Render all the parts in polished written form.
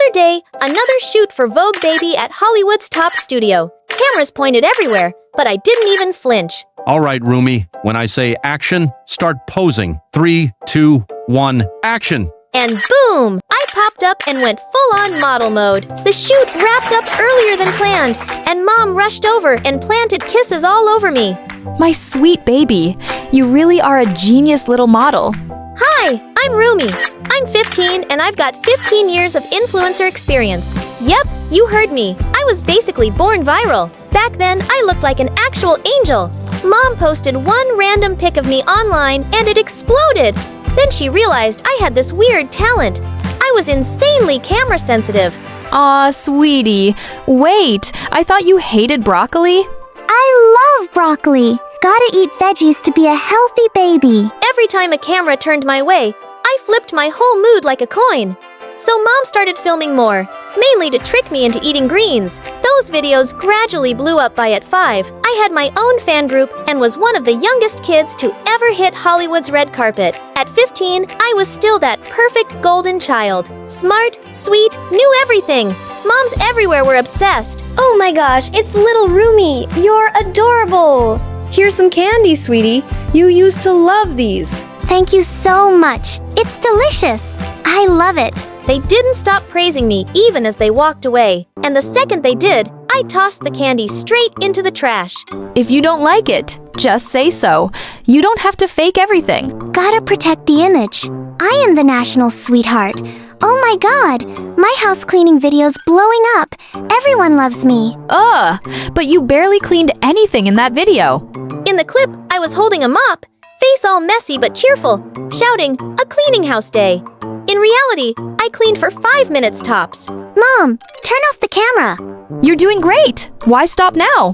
Third day, another shoot for Vogue Baby at Hollywood's top studio. Cameras pointed everywhere, but I didn't even flinch. All right, Rumi, when I say action, start posing. 3, 2, 1, action! And boom! I popped up and went full-on model mode. The shoot wrapped up earlier than planned, and Mom rushed over and planted kisses all over me. My sweet baby, you really are a genius little model. Hi, I'm Rumi. I'm 15 and I've got 15 years of influencer experience. Yep, you heard me. I was basically born viral. Back then, I looked like an actual angel. Mom posted one random pic of me online and it exploded. Then she realized I had this weird talent. I was insanely camera sensitive. Aw, sweetie. Wait, I thought you hated broccoli? I love broccoli. Gotta eat veggies to be a healthy baby. Every time a camera turned my way, I flipped my whole mood like a coin. So Mom started filming more, mainly to trick me into eating greens. Those videos gradually blew up by at 5. I had my own fan group and was one of the youngest kids to ever hit Hollywood's red carpet. At 15, I was still that perfect golden child. Smart, sweet, knew everything. Moms everywhere were obsessed. Oh my gosh, it's little Rumi. You're adorable. Here's some candy, sweetie. You used to love these. Thank you so much. It's delicious. I love it. They didn't stop praising me even as they walked away. And the second they did, I tossed the candy straight into the trash. If you don't like it, just say so. You don't have to fake everything. Gotta protect the image. I am the national sweetheart. Oh my god, my house cleaning video's blowing up. Everyone loves me. Ugh, but you barely cleaned anything in that video. In the clip, I was holding a mop, face all messy but cheerful, shouting, "A cleaning house day." In reality, I cleaned for 5 minutes tops. Mom, turn off the camera. You're doing great. Why stop now?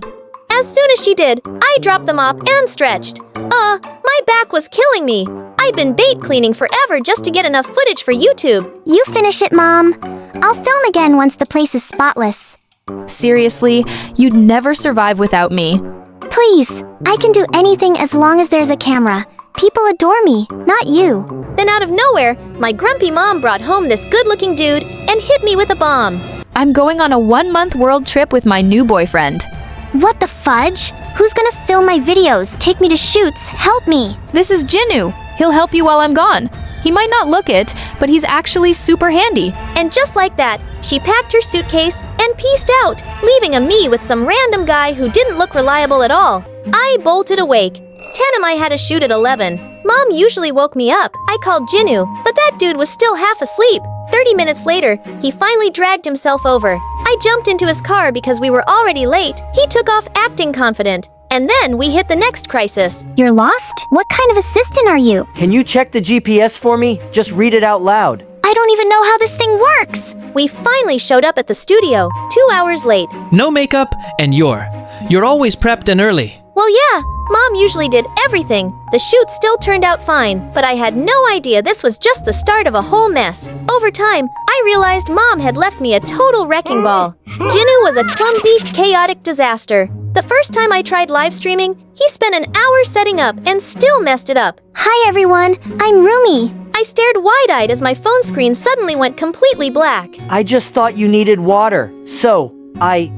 As soon as she did, I dropped the mop and stretched. My back was killing me. I'd been bait cleaning forever just to get enough footage for YouTube. You finish it, Mom. I'll film again once the place is spotless. Seriously, you'd never survive without me. Please, I can do anything as long as there's a camera. People adore me, not you. Then out of nowhere, my grumpy mom brought home this good-looking dude and hit me with a bomb. I'm going on a 1-month world trip with my new boyfriend. What the fudge? Who's gonna film my videos, take me to shoots, help me? This is Jinu. He'll help you while I'm gone. He might not look it, but he's actually super handy. And just like that, she packed her suitcase and peaced out, leaving me with some random guy who didn't look reliable at all. I bolted awake. 10 I had a shoot at 11. Mom usually woke me up. I called Jinu, but that dude was still half asleep. 30 minutes later, he finally dragged himself over. I jumped into his car because we were already late. He took off acting confident. And then we hit the next crisis. You're lost? What kind of assistant are you? Can you check the GPS for me? Just read it out loud. I don't even know how this thing works. We finally showed up at the studio, 2 hours late. No makeup, and you're always prepped and early. Well, yeah, Mom usually did everything. The shoot still turned out fine, but I had no idea this was just the start of a whole mess. Over time, I realized Mom had left me a total wrecking ball. Jinu was a clumsy, chaotic disaster. The first time I tried live streaming, he spent an hour setting up and still messed it up. Hi everyone, I'm Rumi. I stared wide-eyed as my phone screen suddenly went completely black. I just thought you needed water, so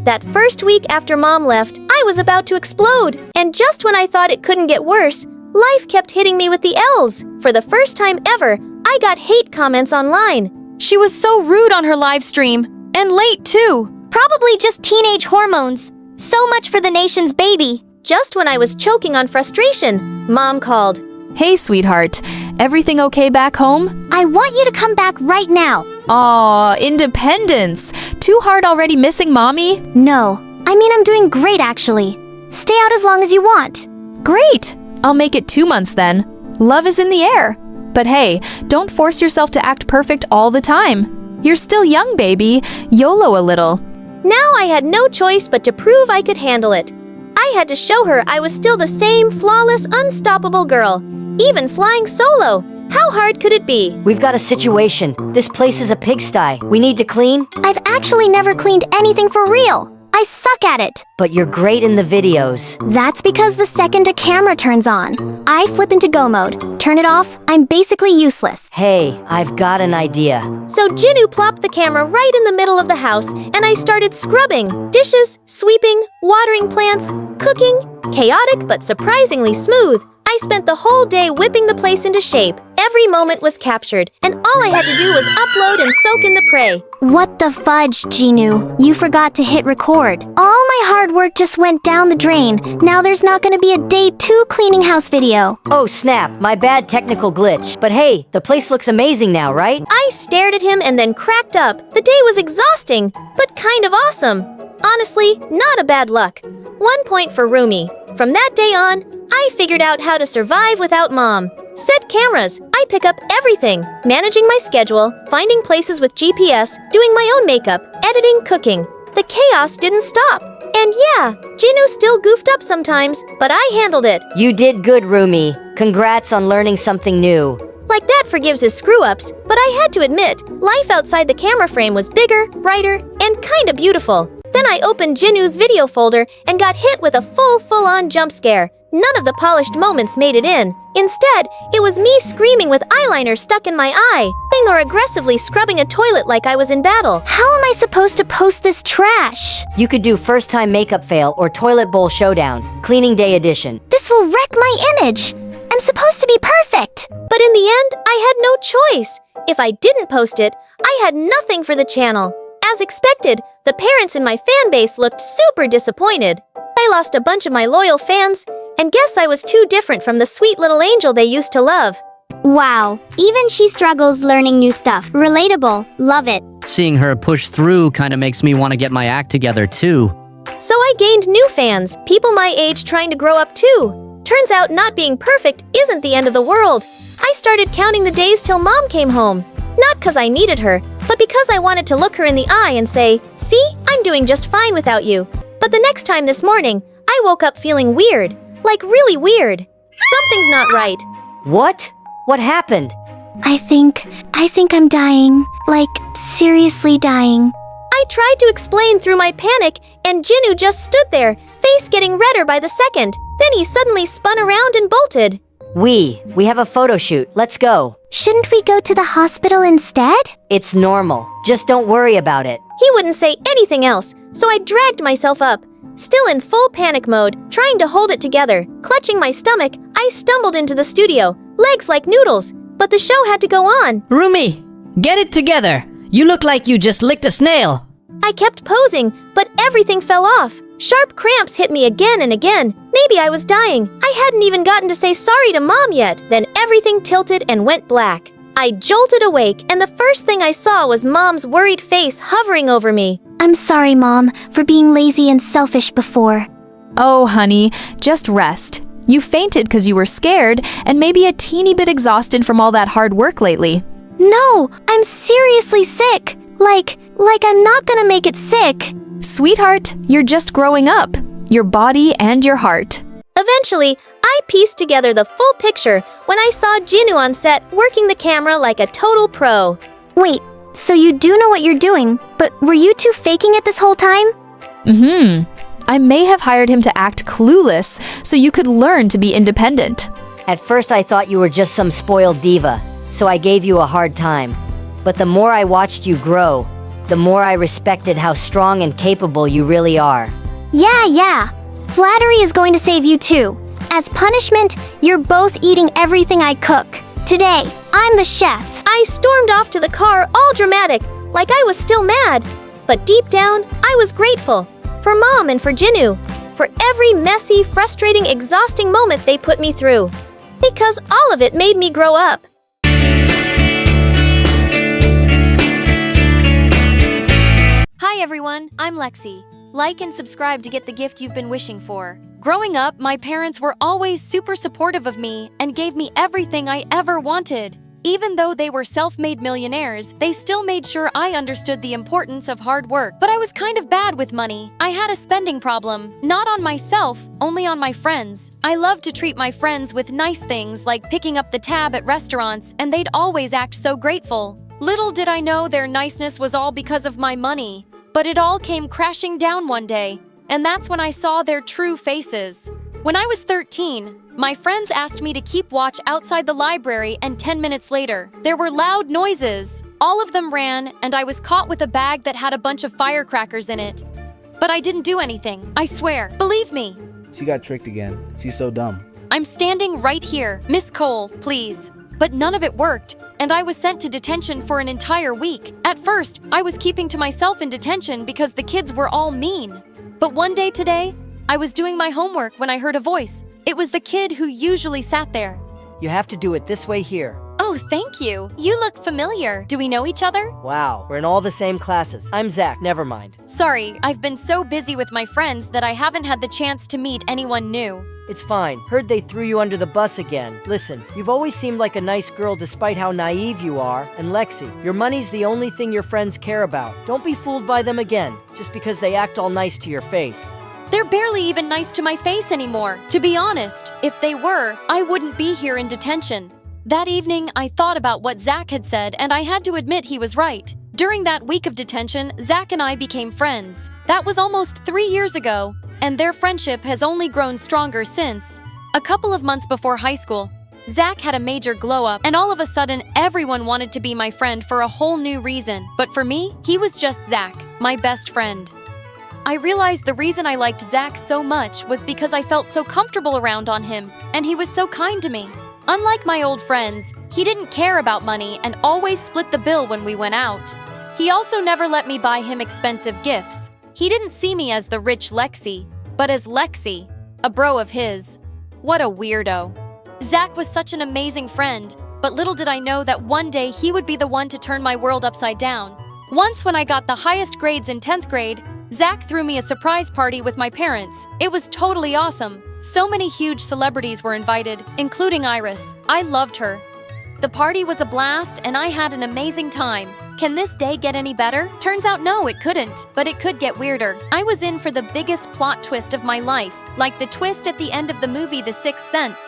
That first week after Mom left, I was about to explode. And just when I thought it couldn't get worse, life kept hitting me with the L's. For the first time ever, I got hate comments online. She was so rude on her live stream. And late, too. Probably just teenage hormones. So much for the nation's baby. Just when I was choking on frustration, Mom called. Hey, sweetheart. Everything okay back home? I want you to come back right now. Aw, independence. Too hard already missing mommy? No, I mean I'm doing great actually. Stay out as long as you want. Great. I'll make it 2 months then. Love is in the air. But hey, don't force yourself to act perfect all the time. You're still young, baby. YOLO a little. Now I had no choice but to prove I could handle it. I had to show her I was still the same flawless, unstoppable girl. Even flying solo. How hard could it be? We've got a situation. This place is a pigsty. We need to clean. I've actually never cleaned anything for real. I suck at it. But you're great in the videos. That's because the second a camera turns on, I flip into go mode. Turn it off, I'm basically useless. Hey, I've got an idea. So Jinu plopped the camera right in the middle of the house, and I started scrubbing. Dishes, sweeping, watering plants, cooking. Chaotic but surprisingly smooth. I spent the whole day whipping the place into shape. Every moment was captured, and all I had to do was upload and soak in the prey. What the fudge, Jinu? You forgot to hit record. All my hard work just went down the drain. Now there's not gonna be a day 2 cleaning house video. Oh snap, my bad technical glitch. But hey, the place looks amazing now, right? I stared at him and then cracked up. The day was exhausting, but kind of awesome. Honestly, not a bad luck. 1 point for Rumi. From that day on, I figured out how to survive without mom. Set cameras, I pick up everything. Managing my schedule, finding places with GPS, doing my own makeup, editing, cooking. The chaos didn't stop. And yeah, Jinu still goofed up sometimes, but I handled it. You did good, Rumi. Congrats on learning something new. Like that forgives his screw-ups, but I had to admit, life outside the camera frame was bigger, brighter, and kinda beautiful. Then I opened Jinu's video folder and got hit with a full-on jump scare. None of the polished moments made it in. Instead, it was me screaming with eyeliner stuck in my eye, or aggressively scrubbing a toilet like I was in battle. How am I supposed to post this trash? You could do first time makeup fail or toilet bowl showdown, cleaning day edition. This will wreck my image. I'm supposed to be perfect. But in the end, I had no choice. If I didn't post it, I had nothing for the channel. As expected, the parents in my fan base looked super disappointed. I lost a bunch of my loyal fans, and guess I was too different from the sweet little angel they used to love. Wow, even she struggles learning new stuff. Relatable, love it. Seeing her push through kinda makes me want to get my act together too. So I gained new fans, people my age trying to grow up too. Turns out not being perfect isn't the end of the world. I started counting the days till mom came home. Not because I needed her, but because I wanted to look her in the eye and say, "See, I'm doing just fine without you." But the next time this morning, I woke up feeling weird. Like really weird. Something's not right. What? What happened? I think I'm dying. Like, seriously dying. I tried to explain through my panic, and Jinu just stood there, face getting redder by the second. Then he suddenly spun around and bolted. We have a photo shoot. Let's go. Shouldn't we go to the hospital instead? It's normal. Just don't worry about it. He wouldn't say anything else, so I dragged myself up. Still in full panic mode, trying to hold it together, clutching my stomach, I stumbled into the studio, legs like noodles. But the show had to go on. Rumi, get it together. You look like you just licked a snail. I kept posing, but everything fell off. Sharp cramps hit me again and again. Maybe I was dying. I hadn't even gotten to say sorry to mom yet. Then everything tilted and went black. I jolted awake, and the first thing I saw was mom's worried face hovering over me. I'm sorry, Mom, for being lazy and selfish before. Oh, honey, just rest. You fainted because you were scared and maybe a teeny bit exhausted from all that hard work lately. No, I'm seriously sick. Like I'm not gonna make it sick. Sweetheart, you're just growing up. Your body and your heart. Eventually, I pieced together the full picture when I saw Jinu on set working the camera like a total pro. Wait, so you do know what you're doing, but were you two faking it this whole time? I may have hired him to act clueless so you could learn to be independent. At first I thought you were just some spoiled diva, so I gave you a hard time. But the more I watched you grow, the more I respected how strong and capable you really are. Yeah. Flattery is going to save you too. As punishment, you're both eating everything I cook. Today, I'm the chef. I stormed off to the car all dramatic, like I was still mad. But deep down, I was grateful. For mom and for Jinu. For every messy, frustrating, exhausting moment they put me through. Because all of it made me grow up. Hi everyone, I'm Lexi. Like and subscribe to get the gift you've been wishing for. Growing up, my parents were always super supportive of me and gave me everything I ever wanted. Even though they were self-made millionaires, they still made sure I understood the importance of hard work. But I was kind of bad with money. I had a spending problem, not on myself, only on my friends. I loved to treat my friends with nice things like picking up the tab at restaurants, and they'd always act so grateful. Little did I know their niceness was all because of my money. But it all came crashing down one day, and that's when I saw their true faces. When I was 13, my friends asked me to keep watch outside the library, and 10 minutes later, there were loud noises. All of them ran, and I was caught with a bag that had a bunch of firecrackers in it. But I didn't do anything, I swear. Believe me. She got tricked again. She's so dumb. I'm standing right here. Miss Cole, please. But none of it worked, and I was sent to detention for an entire week. At first, I was keeping to myself in detention because the kids were all mean. But one day today, I was doing my homework when I heard a voice. It was the kid who usually sat there. You have to do it this way here. Oh, thank you. You look familiar. Do we know each other? Wow, we're in all the same classes. I'm Zach, never mind. Sorry, I've been so busy with my friends that I haven't had the chance to meet anyone new. It's fine. Heard they threw you under the bus again. Listen, you've always seemed like a nice girl despite how naive you are. And Lexi, your money's the only thing your friends care about. Don't be fooled by them again, just because they act all nice to your face. They're barely even nice to my face anymore. To be honest, if they were, I wouldn't be here in detention. That evening, I thought about what Zach had said, and I had to admit he was right. During that week of detention, Zach and I became friends. That was almost 3 years ago, and their friendship has only grown stronger since. A couple of months before high school, Zach had a major glow-up, and all of a sudden, everyone wanted to be my friend for a whole new reason. But for me, he was just Zach, my best friend. I realized the reason I liked Zach so much was because I felt so comfortable around on him, and he was so kind to me. Unlike my old friends, he didn't care about money and always split the bill when we went out. He also never let me buy him expensive gifts. He didn't see me as the rich Lexi, but as Lexi, a bro of his. What a weirdo. Zach was such an amazing friend, but little did I know that one day he would be the one to turn my world upside down. Once when I got the highest grades in 10th grade, Zach threw me a surprise party with my parents. It was totally awesome. So many huge celebrities were invited, including Iris. I loved her. The party was a blast, and I had an amazing time. Can this day get any better? Turns out no, it couldn't, but it could get weirder. I was in for the biggest plot twist of my life, like the twist at the end of the movie The Sixth Sense.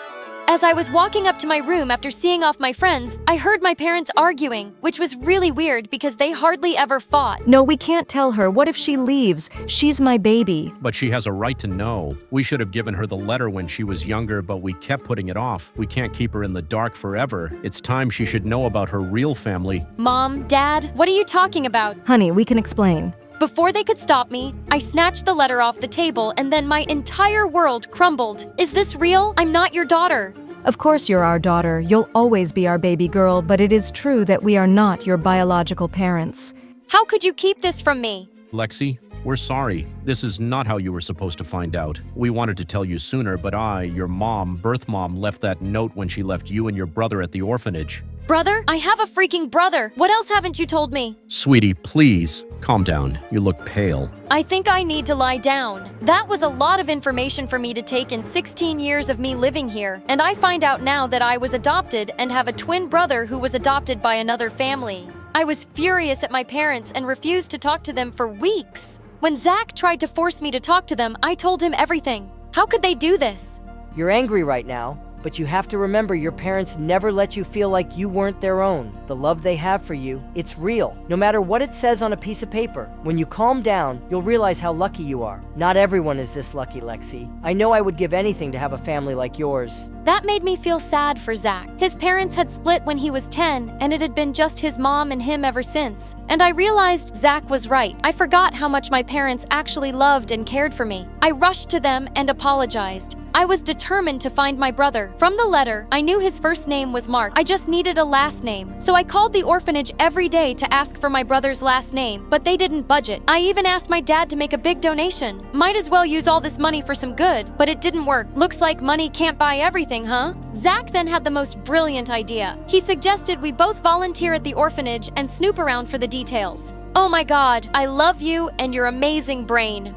As I was walking up to my room after seeing off my friends, I heard my parents arguing, which was really weird because they hardly ever fought. No, we can't tell her. What if she leaves? She's my baby. But she has a right to know. We should have given her the letter when she was younger, but we kept putting it off. We can't keep her in the dark forever. It's time she should know about her real family. Mom, Dad, what are you talking about? Honey, we can explain. Before they could stop me, I snatched the letter off the table and then my entire world crumbled. Is this real? I'm not your daughter. Of course you're our daughter. You'll always be our baby girl, but it is true that we are not your biological parents. How could you keep this from me? Lexi, we're sorry. This is not how you were supposed to find out. We wanted to tell you sooner, but I, your mom, birth mom, left that note when she left you and your brother at the orphanage. Brother? I have a freaking brother. What else haven't you told me? Sweetie, please, calm down. You look pale. I think I need to lie down. That was a lot of information for me to take in 16 years of me living here, and I find out now that I was adopted and have a twin brother who was adopted by another family. I was furious at my parents and refused to talk to them for weeks. When Zach tried to force me to talk to them, I told him everything. How could they do this? You're angry right now, but you have to remember your parents never let you feel like you weren't their own. The love they have for you, it's real. No matter what it says on a piece of paper, when you calm down, you'll realize how lucky you are. Not everyone is this lucky, Lexi. I know I would give anything to have a family like yours. That made me feel sad for Zach. His parents had split when he was 10, and it had been just his mom and him ever since. And I realized Zach was right. I forgot how much my parents actually loved and cared for me. I rushed to them and apologized. I was determined to find my brother. From the letter, I knew his first name was Mark. I just needed a last name. So I called the orphanage every day to ask for my brother's last name, but they didn't budget. I even asked my dad to make a big donation. Might as well use all this money for some good, but it didn't work. Looks like money can't buy everything, huh? Zach then had the most brilliant idea. He suggested we both volunteer at the orphanage and snoop around for the details. Oh my God, I love you and your amazing brain.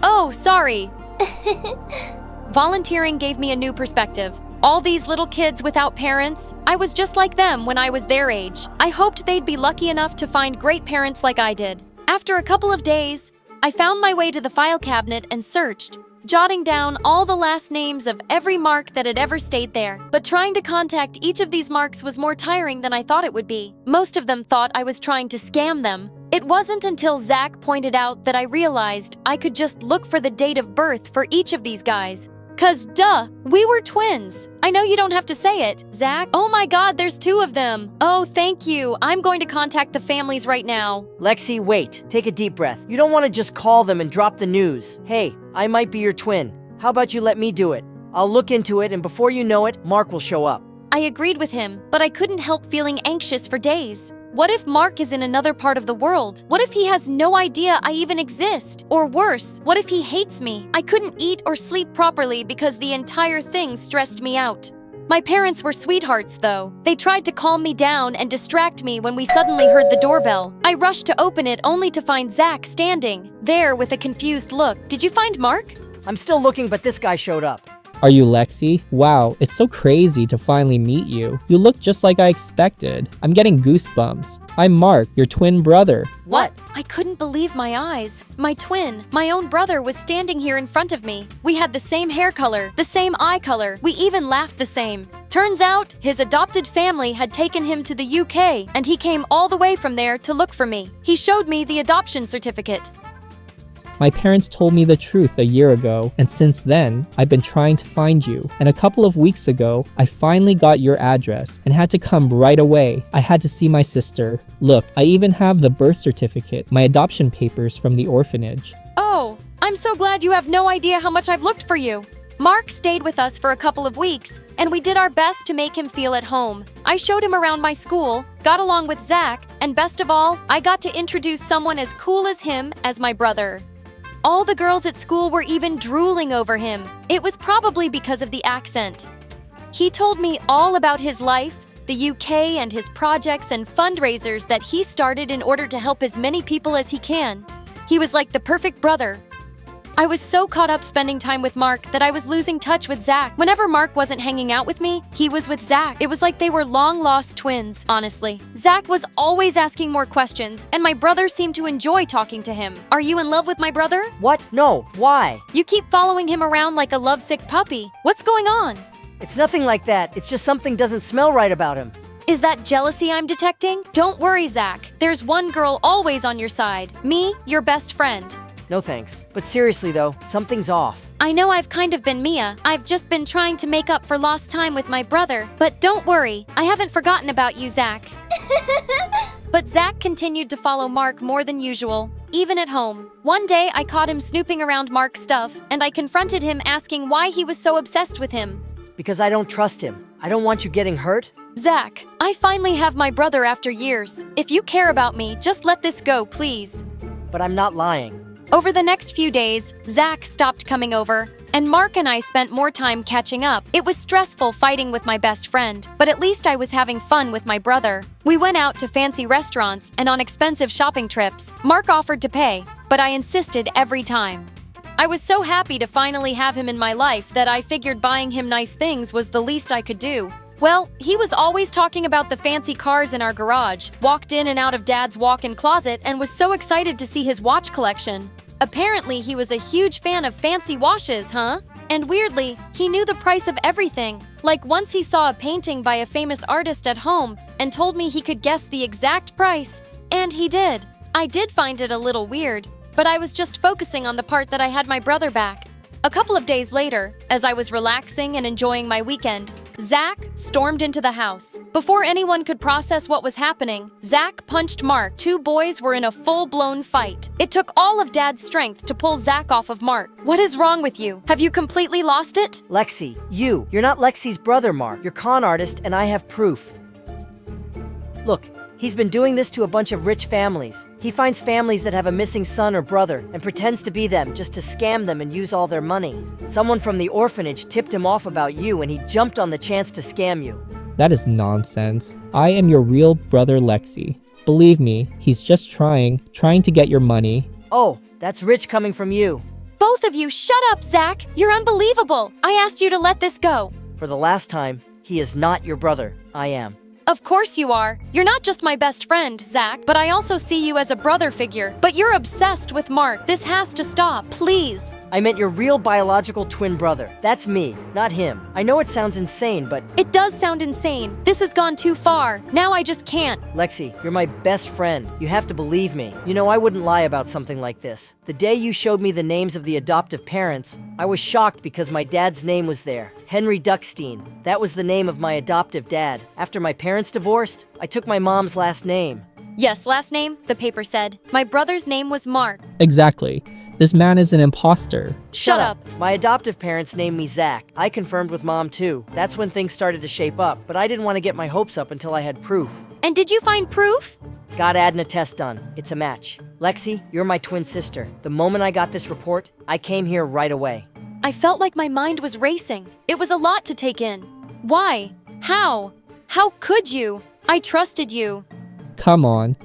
Oh, sorry. Volunteering gave me a new perspective. All these little kids without parents, I was just like them when I was their age. I hoped they'd be lucky enough to find great parents like I did. After a couple of days, I found my way to the file cabinet and searched, jotting down all the last names of every Mark that had ever stayed there. But trying to contact each of these Marks was more tiring than I thought it would be. Most of them thought I was trying to scam them, It wasn't until Zach pointed out that I realized I could just look for the date of birth for each of these guys. 'Cause duh, we were twins. I know you don't have to say it, Zach. Oh my god, there's 2 of them. Oh, thank you. I'm going to contact the families right now. Lexi, wait. Take a deep breath. You don't want to just call them and drop the news. Hey, I might be your twin. How about you let me do it? I'll look into it, and before you know it, Mark will show up. I agreed with him, but I couldn't help feeling anxious for days. What if Mark is in another part of the world? What if he has no idea I even exist? Or worse, what if he hates me? I couldn't eat or sleep properly because the entire thing stressed me out. My parents were sweethearts, though. They tried to calm me down and distract me when we suddenly heard the doorbell. I rushed to open it only to find Zach standing there with a confused look. Did you find Mark? I'm still looking, but this guy showed up. Are you Lexi? Wow, it's so crazy to finally meet you. You look just like I expected. I'm getting goosebumps. I'm Mark, your twin brother. What? I couldn't believe my eyes. My twin, my own brother, was standing here in front of me. We had the same hair color, the same eye color. We even laughed the same. Turns out, his adopted family had taken him to the UK, and he came all the way from there to look for me. He showed me the adoption certificate. My parents told me the truth a year ago, and since then, I've been trying to find you. And a couple of weeks ago, I finally got your address and had to come right away. I had to see my sister. Look, I even have the birth certificate, my adoption papers from the orphanage. Oh, I'm so glad you have no idea how much I've looked for you. Mark stayed with us for a couple of weeks, and we did our best to make him feel at home. I showed him around my school, got along with Zach, and best of all, I got to introduce someone as cool as him as my brother. All the girls at school were even drooling over him. It was probably because of the accent. He told me all about his life, the UK, and his projects and fundraisers that he started in order to help as many people as he can. He was like the perfect brother. I was so caught up spending time with Mark that I was losing touch with Zach. Whenever Mark wasn't hanging out with me, he was with Zach. It was like they were long-lost twins, honestly. Zach was always asking more questions, and my brother seemed to enjoy talking to him. Are you in love with my brother? What? No. Why? You keep following him around like a lovesick puppy. What's going on? It's nothing like that. It's just something doesn't smell right about him. Is that jealousy I'm detecting? Don't worry, Zach. There's one girl always on your side. Me, your best friend. No thanks. But seriously though, something's off. I know I've kind of been Mia. I've just been trying to make up for lost time with my brother. But don't worry, I haven't forgotten about you, Zach. But Zach continued to follow Mark more than usual, even at home. One day, I caught him snooping around Mark's stuff, and I confronted him asking why he was so obsessed with him. Because I don't trust him. I don't want you getting hurt. Zach, I finally have my brother after years. If you care about me, just let this go, please. But I'm not lying. Over the next few days, Zach stopped coming over, and Mark and I spent more time catching up. It was stressful fighting with my best friend, but at least I was having fun with my brother. We went out to fancy restaurants and on expensive shopping trips. Mark offered to pay, but I insisted every time. I was so happy to finally have him in my life that I figured buying him nice things was the least I could do. Well, he was always talking about the fancy cars in our garage, walked in and out of Dad's walk-in closet, and was so excited to see his watch collection. Apparently, he was a huge fan of fancy washes, huh? And weirdly, he knew the price of everything. Like once he saw a painting by a famous artist at home and told me he could guess the exact price. And he did. I did find it a little weird, but I was just focusing on the part that I had my brother back. A couple of days later, as I was relaxing and enjoying my weekend, Zach stormed into the house. Before anyone could process what was happening, Zach punched Mark. 2 boys were in a full-blown fight. It took all of Dad's strength to pull Zach off of Mark. What is wrong with you? Have you completely lost it? Lexi, you're not Lexi's brother, Mark. You're con artist, and I have proof. Look, he's been doing this to a bunch of rich families. He finds families that have a missing son or brother and pretends to be them just to scam them and use all their money. Someone from the orphanage tipped him off about you and he jumped on the chance to scam you. That is nonsense. I am your real brother Lexi. Believe me, he's just trying to get your money. Oh, that's rich coming from you. Both of you, shut up, Zach! You're unbelievable! I asked you to let this go. For the last time, he is not your brother. I am. Of course you are. You're not just my best friend, Zach, but I also see you as a brother figure. But you're obsessed with Mark. This has to stop, please. I meant your real biological twin brother. That's me, not him. I know it sounds insane, but It does sound insane. This has gone too far. Now I just can't. Lexi, you're my best friend. You have to believe me. You know, I wouldn't lie about something like this. The day you showed me the names of the adoptive parents, I was shocked because my dad's name was there. Henry Duckstein. That was the name of my adoptive dad. After my parents divorced, I took my mom's last name. Yes, last name, the paper said. My brother's name was Mark. Exactly. This man is an imposter. Shut up. My adoptive parents named me Zach. I confirmed with Mom too. That's when things started to shape up, but I didn't want to get my hopes up until I had proof. And did you find proof? Got ADNA test done. It's a match. Lexi, you're my twin sister. The moment I got this report, I came here right away. I felt like my mind was racing. It was a lot to take in. Why? How? How could you? I trusted you. Come on.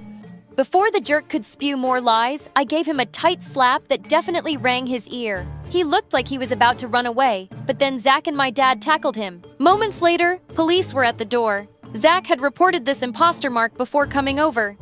Before the jerk could spew more lies, I gave him a tight slap that definitely rang his ear. He looked like he was about to run away, but then Zach and my dad tackled him. Moments later, police were at the door. Zach had reported this imposter Mark before coming over.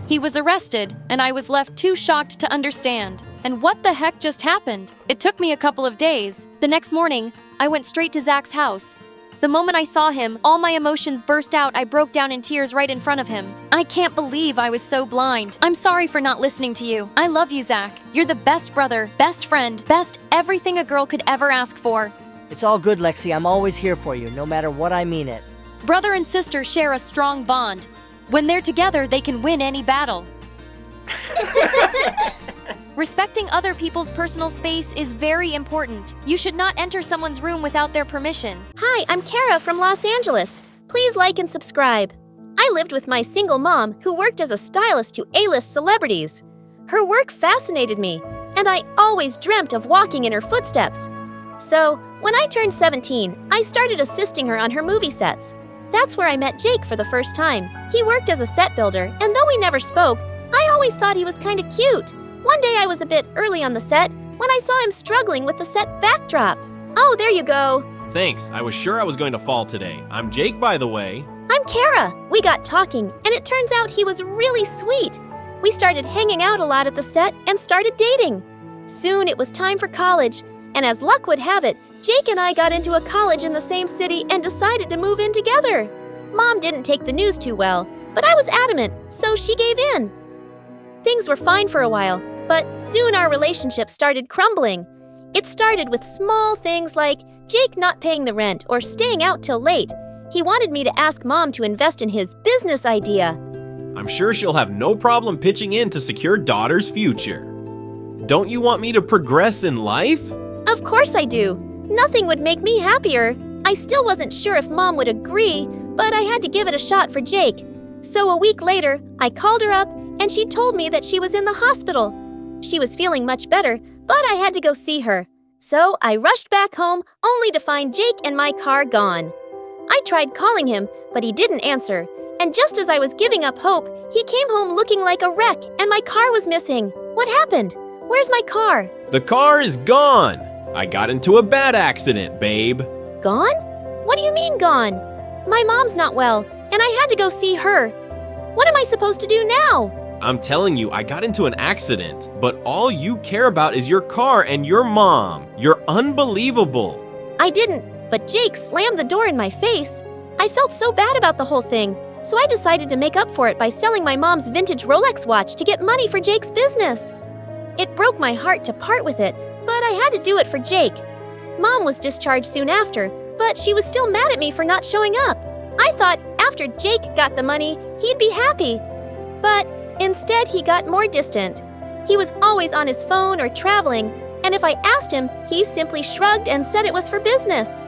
He was arrested, and I was left too shocked to understand. And what the heck just happened? It took me a couple of days. The next morning, I went straight to Zach's house. The moment I saw him, all my emotions burst out. I broke down in tears right in front of him. I can't believe I was so blind. I'm sorry for not listening to you. I love you, Zach. You're the best brother, best friend, best everything a girl could ever ask for. It's all good, Lexi. I'm always here for you, no matter what. I mean it. Brother and sister share a strong bond. When they're together, they can win any battle. Respecting other people's personal space is very important. You should not enter someone's room without their permission. Hi, I'm Kara from Los Angeles. Please like and subscribe. I lived with my single mom who worked as a stylist to A-list celebrities. Her work fascinated me, and I always dreamt of walking in her footsteps. So, when I turned 17, I started assisting her on her movie sets. That's where I met Jake for the first time. He worked as a set builder, and though we never spoke, I always thought he was kind of cute. One day I was a bit early on the set when I saw him struggling with the set backdrop. Oh, there you go. Thanks, I was sure I was going to fall today. I'm Jake, by the way. I'm Kara. We got talking, and it turns out he was really sweet. We started hanging out a lot at the set and started dating. Soon it was time for college, and as luck would have it, Jake and I got into a college in the same city and decided to move in together. Mom didn't take the news too well, but I was adamant, so she gave in. Things were fine for a while, but soon our relationship started crumbling. It started with small things like Jake not paying the rent or staying out till late. He wanted me to ask Mom to invest in his business idea. I'm sure she'll have no problem pitching in to secure daughter's future. Don't you want me to progress in life? Of course I do. Nothing would make me happier. I still wasn't sure if Mom would agree, but I had to give it a shot for Jake. So a week later, I called her up and she told me that she was in the hospital. She was feeling much better, but I had to go see her. So I rushed back home only to find Jake and my car gone. I tried calling him, but he didn't answer. And just as I was giving up hope, he came home looking like a wreck and my car was missing. What happened? Where's my car? The car is gone. I got into a bad accident, babe. Gone? What do you mean gone? My mom's not well, and I had to go see her. What am I supposed to do now? I'm telling you, I got into an accident, but all you care about is your car and your mom. You're unbelievable. I didn't, but Jake slammed the door in my face. I felt so bad about the whole thing, so I decided to make up for it by selling my mom's vintage Rolex watch to get money for Jake's business. It broke my heart to part with it, but I had to do it for Jake. Mom was discharged soon after, but she was still mad at me for not showing up. I thought after Jake got the money, he'd be happy. But instead, he got more distant. He was always on his phone or traveling, and if I asked him, he simply shrugged and said it was for business.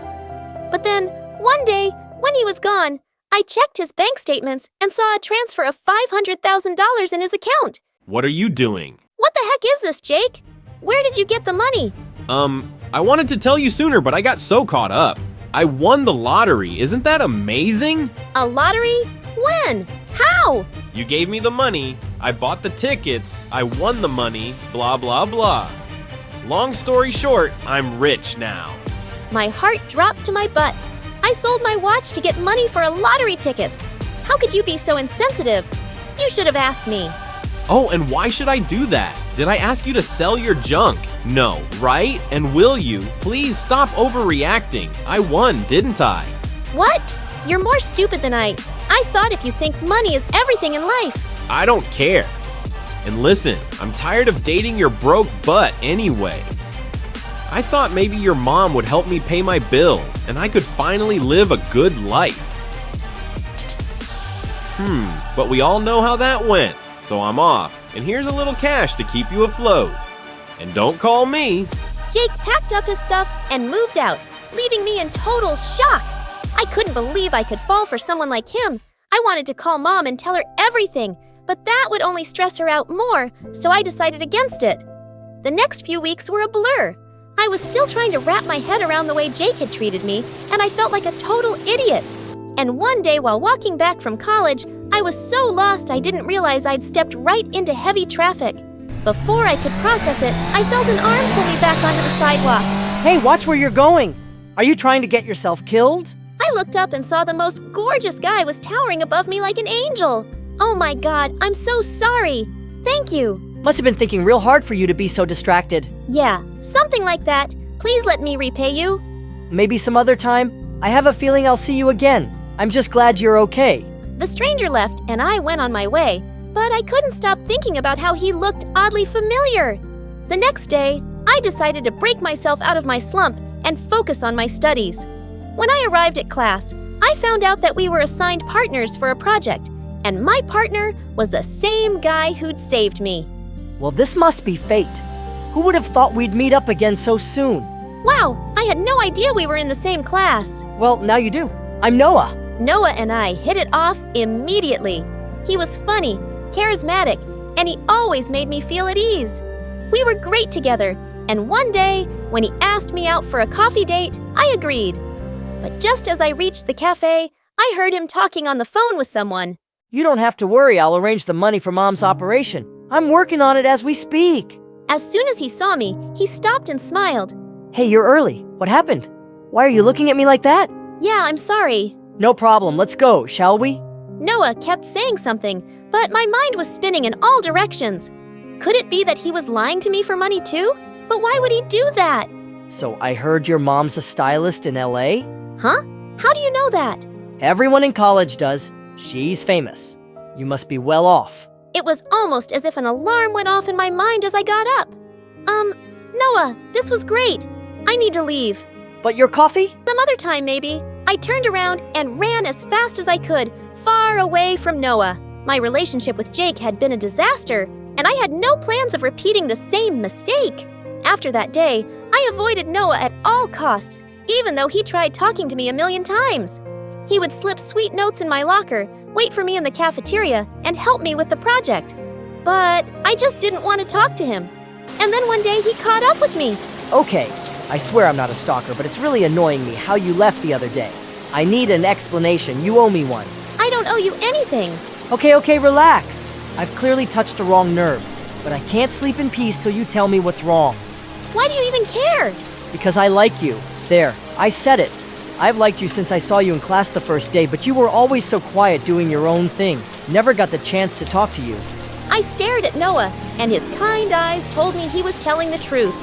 But then, one day, when he was gone, I checked his bank statements and saw a transfer of $500,000 in his account. What are you doing? What the heck is this, Jake? Where did you get the money? I wanted to tell you sooner, but I got so caught up. I won the lottery. Isn't that amazing? A lottery? When? How? You gave me the money, I bought the tickets, I won the money, blah, blah, blah. Long story short, I'm rich now. My heart dropped to my butt. I sold my watch to get money for a lottery tickets. How could you be so insensitive? You should have asked me. Oh, and why should I do that? Did I ask you to sell your junk? No, right? And will you? Please stop overreacting. I won, didn't I? What? You're more stupid than I thought if you think money is everything in life. I don't care. And listen, I'm tired of dating your broke butt anyway. I thought maybe your mom would help me pay my bills and I could finally live a good life. But we all know how that went, so I'm off. And here's a little cash to keep you afloat. And don't call me. Jake packed up his stuff and moved out, leaving me in total shock. I couldn't believe I could fall for someone like him. I wanted to call Mom and tell her everything, but that would only stress her out more, so I decided against it. The next few weeks were a blur. I was still trying to wrap my head around the way Jake had treated me, and I felt like a total idiot. And one day while walking back from college, I was so lost I didn't realize I'd stepped right into heavy traffic. Before I could process it, I felt an arm pull me back onto the sidewalk. Hey, watch where you're going. Are you trying to get yourself killed? I looked up and saw the most gorgeous guy was towering above me like an angel. Oh my God, I'm so sorry. Thank you. Must have been thinking real hard for you to be so distracted. Yeah, something like that. Please let me repay you. Maybe some other time. I have a feeling I'll see you again. I'm just glad you're okay. The stranger left and I went on my way, but I couldn't stop thinking about how he looked oddly familiar. The next day, I decided to break myself out of my slump and focus on my studies. When I arrived at class, I found out that we were assigned partners for a project, and my partner was the same guy who'd saved me. Well, this must be fate. Who would have thought we'd meet up again so soon? Wow, I had no idea we were in the same class. Well, now you do. I'm Noah. Noah and I hit it off immediately. He was funny, charismatic, and he always made me feel at ease. We were great together, and one day, when he asked me out for a coffee date, I agreed. But just as I reached the cafe, I heard him talking on the phone with someone. You don't have to worry, I'll arrange the money for Mom's operation. I'm working on it as we speak. As soon as he saw me, he stopped and smiled. Hey, you're early. What happened? Why are you looking at me like that? Yeah, I'm sorry. No problem, let's go, shall we? Noah kept saying something, but my mind was spinning in all directions. Could it be that he was lying to me for money too? But why would he do that? So I heard your mom's a stylist in LA? Huh? How do you know that? Everyone in college does. She's famous. You must be well off. It was almost as if an alarm went off in my mind as I got up. Noah, this was great. I need to leave. But your coffee? Some other time, maybe. I turned around and ran as fast as I could, far away from Noah. My relationship with Jake had been a disaster, and I had no plans of repeating the same mistake. After that day, I avoided Noah at all costs, even though he tried talking to me 1,000,000 times. He would slip sweet notes in my locker, wait for me in the cafeteria, and help me with the project. But I just didn't want to talk to him. And then one day he caught up with me. Okay, I swear I'm not a stalker, but it's really annoying me how you left the other day. I need an explanation. You owe me one. I don't owe you anything. Okay, relax. I've clearly touched the wrong nerve, but I can't sleep in peace till you tell me what's wrong. Why do you even care? Because I like you. There, I said it. I've liked you since I saw you in class the first day, but you were always so quiet doing your own thing. Never got the chance to talk to you. I stared at Noah, and his kind eyes told me he was telling the truth.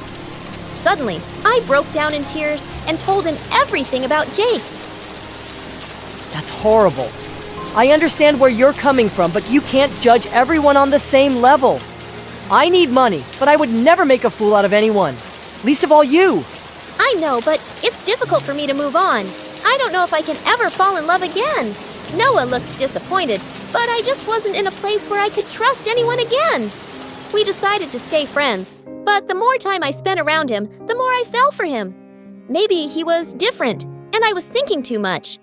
Suddenly, I broke down in tears and told him everything about Jake. That's horrible. I understand where you're coming from, but you can't judge everyone on the same level. I need money, but I would never make a fool out of anyone. Least of all you. I know, but it's difficult for me to move on. I don't know if I can ever fall in love again. Noah looked disappointed, but I just wasn't in a place where I could trust anyone again. We decided to stay friends, but the more time I spent around him, the more I fell for him. Maybe he was different, and I was thinking too much.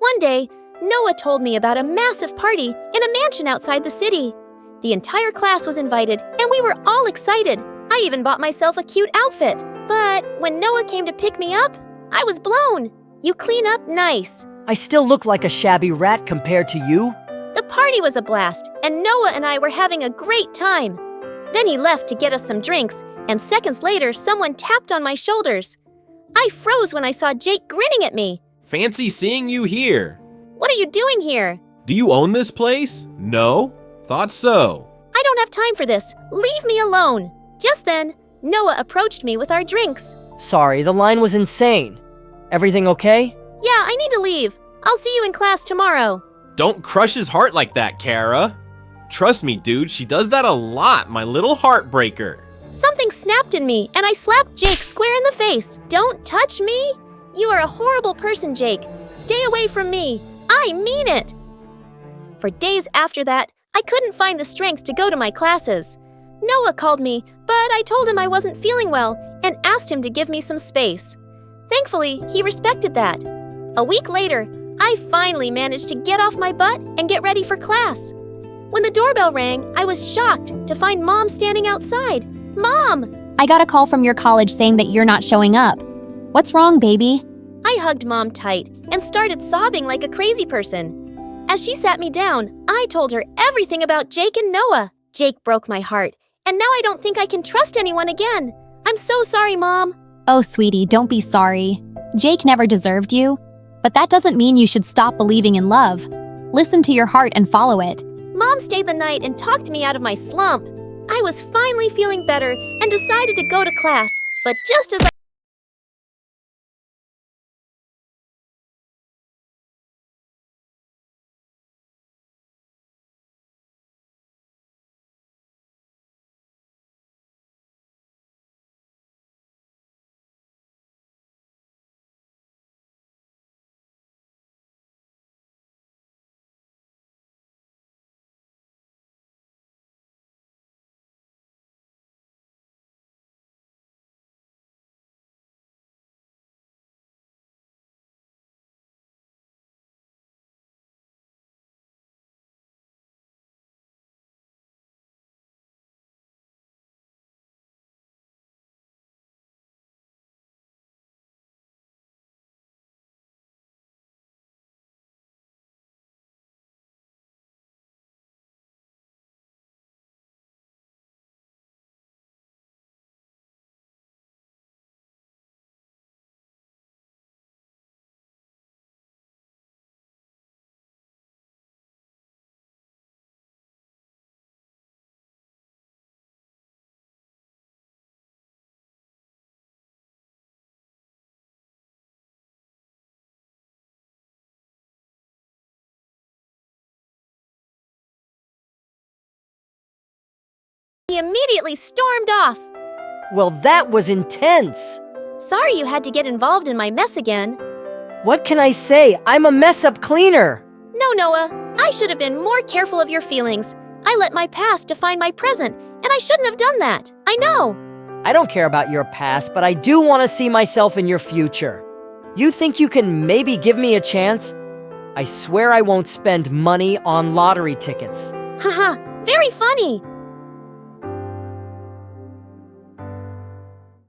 One day, Noah told me about a massive party in a mansion outside the city. The entire class was invited, and we were all excited. I even bought myself a cute outfit. But when Noah came to pick me up, I was blown. You clean up nice. I still look like a shabby rat compared to you. The party was a blast, and Noah and I were having a great time. Then he left to get us some drinks, and seconds later, someone tapped on my shoulders. I froze when I saw Jake grinning at me. Fancy seeing you here. What are you doing here? Do you own this place? No? Thought so. I don't have time for this. Leave me alone. Just then, Noah approached me with our drinks. Sorry, the line was insane. Everything okay? Yeah, I need to leave. I'll see you in class tomorrow. Don't crush his heart like that, Kara. Trust me, dude, she does that a lot, my little heartbreaker. Something snapped in me, and I slapped Jake square in the face. Don't touch me! You are a horrible person, Jake. Stay away from me. I mean it. For days after that, I couldn't find the strength to go to my classes. Noah called me, but I told him I wasn't feeling well and asked him to give me some space. Thankfully, he respected that. A week later, I finally managed to get off my butt and get ready for class. When the doorbell rang, I was shocked to find Mom standing outside. Mom! I got a call from your college saying that you're not showing up. What's wrong, baby? I hugged Mom tight and started sobbing like a crazy person. As she sat me down, I told her everything about Jake and Noah. Jake broke my heart, and now I don't think I can trust anyone again. I'm so sorry, Mom. Oh, sweetie, don't be sorry. Jake never deserved you, but that doesn't mean you should stop believing in love. Listen to your heart and follow it. Mom stayed the night and talked me out of my slump. I was finally feeling better and decided to go to class, but just as I He immediately stormed off. Well, that was intense. Sorry you had to get involved in my mess again. What can I say? I'm a mess-up cleaner. No, Noah, I should have been more careful of your feelings. I let my past define my present, and I shouldn't have done that. I know. I don't care about your past, but I do want to see myself in your future. You think you can maybe give me a chance? I swear I won't spend money on lottery tickets. Haha, very funny.